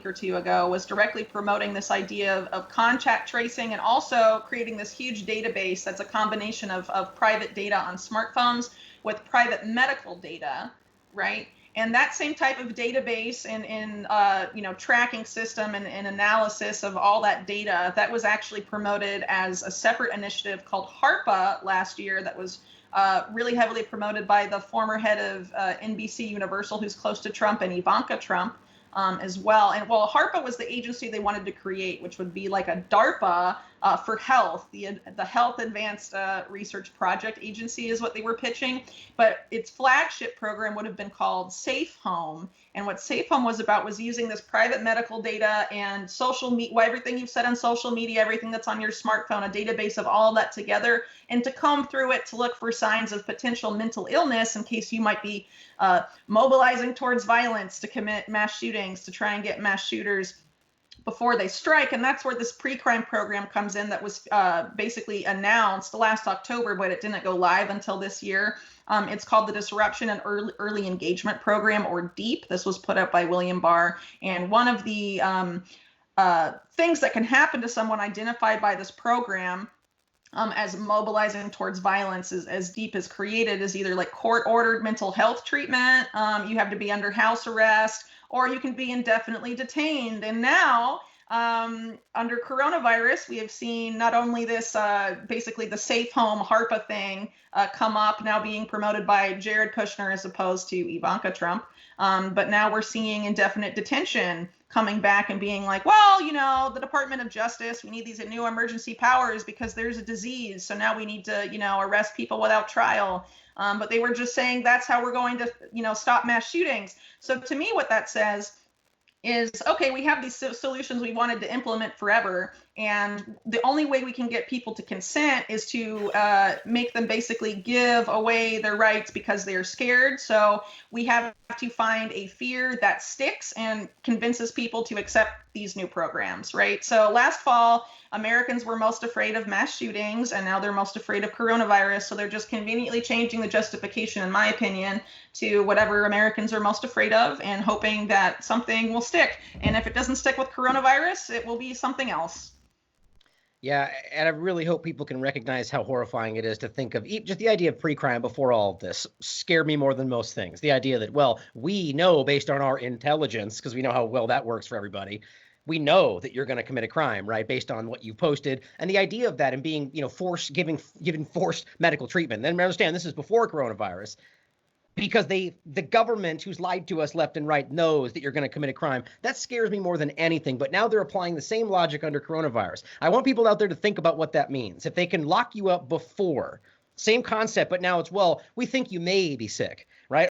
or two ago was directly promoting this idea of contact tracing and also creating this huge database that's a combination of private data on smartphones with private medical data, right? And that same type of database and tracking system and analysis of all that data, that was actually promoted as a separate initiative called HARPA last year that was really heavily promoted by the former head of NBC Universal, who's close to Trump, and Ivanka Trump as well. And well, HARPA was the agency they wanted to create, which would be like a DARPA for health. The Health Advanced Research Project Agency is what they were pitching, but its flagship program would have been called Safe Home. And what Safe Home was about was using this private medical data and social media, everything you've said on social media, everything that's on your smartphone, a database of all of that together, and to comb through it to look for signs of potential mental illness in case you might be mobilizing towards violence to commit mass shootings, to try and get mass shooters before they strike. And that's where this pre-crime program comes in that was basically announced last October, but it didn't go live until this year. It's called the Disruption and Early Engagement Program, or DEEP. This was put up by William Barr. And one of the things that can happen to someone identified by this program as mobilizing towards violence as DEEP is created is either like court-ordered mental health treatment, you have to be under house arrest, or you can be indefinitely detained. And now, under coronavirus, we have seen not only this, basically the Safe Home HARPA thing come up, now being promoted by Jared Kushner as opposed to Ivanka Trump, but now we're seeing indefinite detention coming back and being like, well, the Department of Justice, we need these new emergency powers because there's a disease. So now we need to, arrest people without trial. But they were just saying that's how we're going to, stop mass shootings. So to me, what that says is, okay, we have these solutions we wanted to implement forever. And the only way we can get people to consent is to make them basically give away their rights because they're scared. So we have to find a fear that sticks and convinces people to accept these new programs, right? So last fall, Americans were most afraid of mass shootings, and now they're most afraid of coronavirus. So they're just conveniently changing the justification, in my opinion, to whatever Americans are most afraid of and hoping that something will stick. And if it doesn't stick with coronavirus, it will be something else. Yeah, and I really hope people can recognize how horrifying it is to think of just the idea of pre-crime before all of this scared me more than most things. The idea that, well, we know based on our intelligence, because we know how well that works for everybody, we know that you're going to commit a crime, right, based on what you've posted. And the idea of that and being, given forced medical treatment. Then understand this is before coronavirus. Because the government who's lied to us left and right knows that you're going to commit a crime. That scares me more than anything. But now they're applying the same logic under coronavirus. I want people out there to think about what that means. If they can lock you up before, same concept, but now it's, well, we think you may be sick, right?